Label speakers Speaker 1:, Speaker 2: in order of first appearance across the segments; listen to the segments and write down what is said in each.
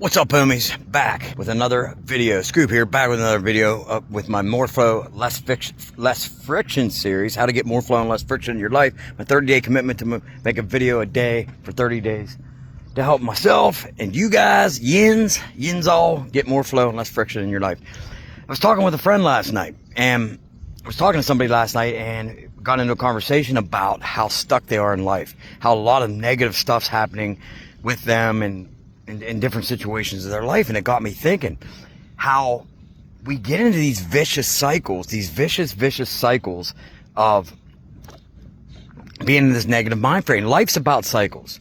Speaker 1: What's up, homies? Back with another video. Scoob here, back with another video with my more flow, less friction series. How to get more flow and less friction in your life. My 30-day commitment to make a video a day for 30 days to help myself and you guys, yins all, get more flow and less friction in your life. I was talking with a friend last night, and I was talking to somebody last night and got into a conversation about how stuck they are in life, how a lot of negative stuff's happening with them and in different situations of their life. And it got me thinking how we get into these vicious cycles, these vicious cycles of being in this negative mind frame. Life's about cycles.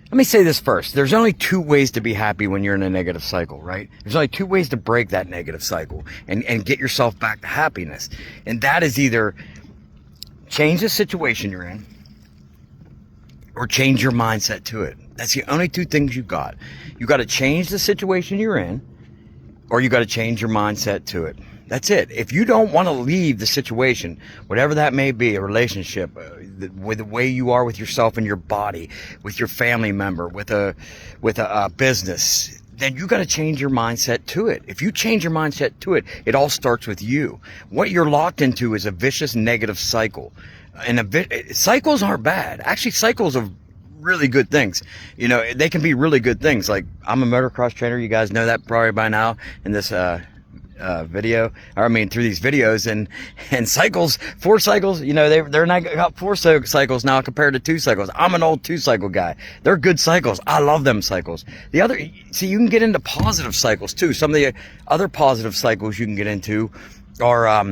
Speaker 1: Let me say this first. There's only two ways to be happy when you're in a negative cycle, right? There's only two ways to break that negative cycle and get yourself back to happiness. And that is either change the situation you're in or change your mindset to it. That's the only two things you got. You got to change the situation you're in, or you got to change your mindset to it. That's it. If you don't want to leave the situation, whatever that may be, a relationship, with the way you are with yourself and your body, with your family member, with a business, then you got to change your mindset to it. If you change your mindset to it, it all starts with you. What you're locked into is a vicious negative cycle. And cycles aren't bad. Actually, cycles are really good things. You know, they can be really good things. Like, I'm a motocross trainer. You guys know that probably by now in this video, or I mean through these videos, and cycles, 4 cycles, you know, they're not got 4 cycles now compared to 2 cycles. I'm an old 2 cycle guy. They're good cycles. I love them cycles. The other, see, you can get into positive cycles too. Some of the other positive cycles you can get into are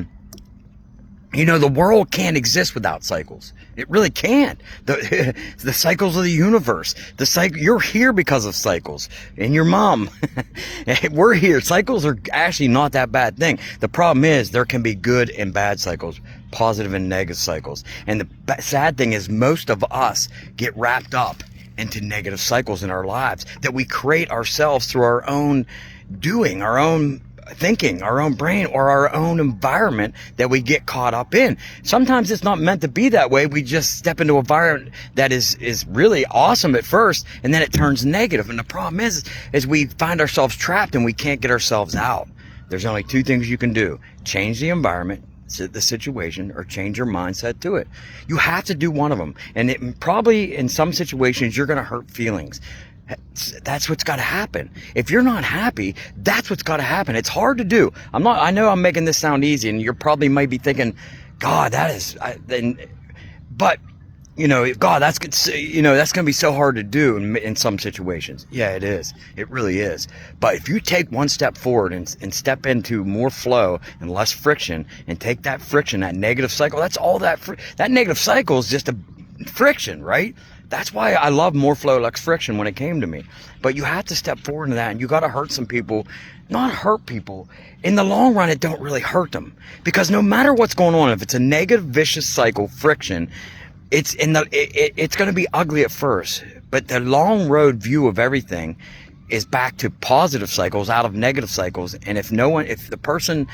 Speaker 1: you know, the world can't exist without cycles. It really can't. The cycles of the universe. You're here because of cycles. And your mom. We're here. Cycles are actually not that bad thing. The problem is there can be good and bad cycles, positive and negative cycles. And the sad thing is most of us get wrapped up into negative cycles in our lives that we create ourselves through our own doing, our own thinking, our own brain, or our own environment that we get caught up in. Sometimes it's not meant to be that way. We just step into an environment that is really awesome at first, and then it turns negative. And the problem is we find ourselves trapped and we can't get ourselves out. There's only 2 things you can do: change the environment, the situation, or change your mindset to it. You have to do one of them. And it probably, in some situations, you're going to hurt feelings. That's what's got to happen. If you're not happy, that's what's got to happen. It's hard to do. I know I'm making this sound easy, and you probably might be thinking, God, that is, but you know, God, that's going to be so hard to do in some situations. Yeah, it is. It really is. But if you take one step forward and step into more flow and less friction, and take that friction, that negative cycle, that's all that negative cycle is just a friction, right? That's why I love more flow, less friction when it came to me. But you have to step forward into that, and you got to hurt some people. Not hurt people. In the long run, it don't really hurt them. Because no matter what's going on, if it's a negative, vicious cycle, friction, it's going to be ugly at first. But the long road view of everything is back to positive cycles out of negative cycles. And if the person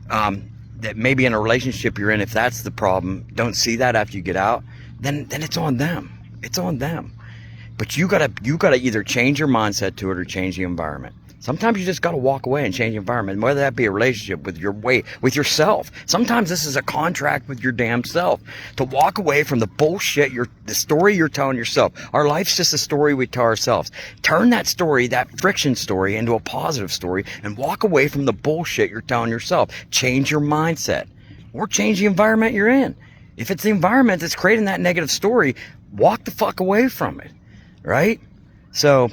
Speaker 1: that maybe in a relationship you're in, if that's the problem, don't see that after you get out, then it's on them. It's on them. But you gotta either change your mindset to it or change the environment. Sometimes you just gotta walk away and change the environment, whether that be a relationship with with yourself. Sometimes this is a contract with your damn self, to walk away from the bullshit, the story you're telling yourself. Our life's just a story we tell ourselves. Turn that story, that friction story, into a positive story, and walk away from the bullshit you're telling yourself. Change your mindset, or change the environment you're in. If it's the environment that's creating that negative story, walk the fuck away from it, right? So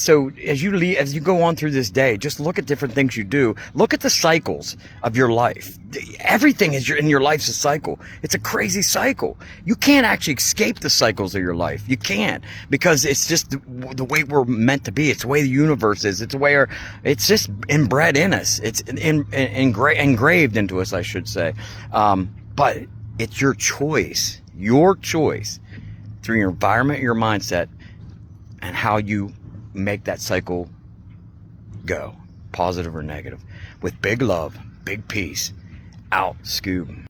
Speaker 1: so as you go on through this day, just look at different things you do. Look at the cycles of your life. Everything in your life's a cycle. It's a crazy cycle. You can't actually escape the cycles of your life. You can't, because it's just the way we're meant to be. It's the way the universe is. It's the way it's just inbred in us. It's engraved into us, I should say. But it's your choice through your environment, your mindset, and how you make that cycle go, positive or negative. With big love, big peace. Out, Scoob.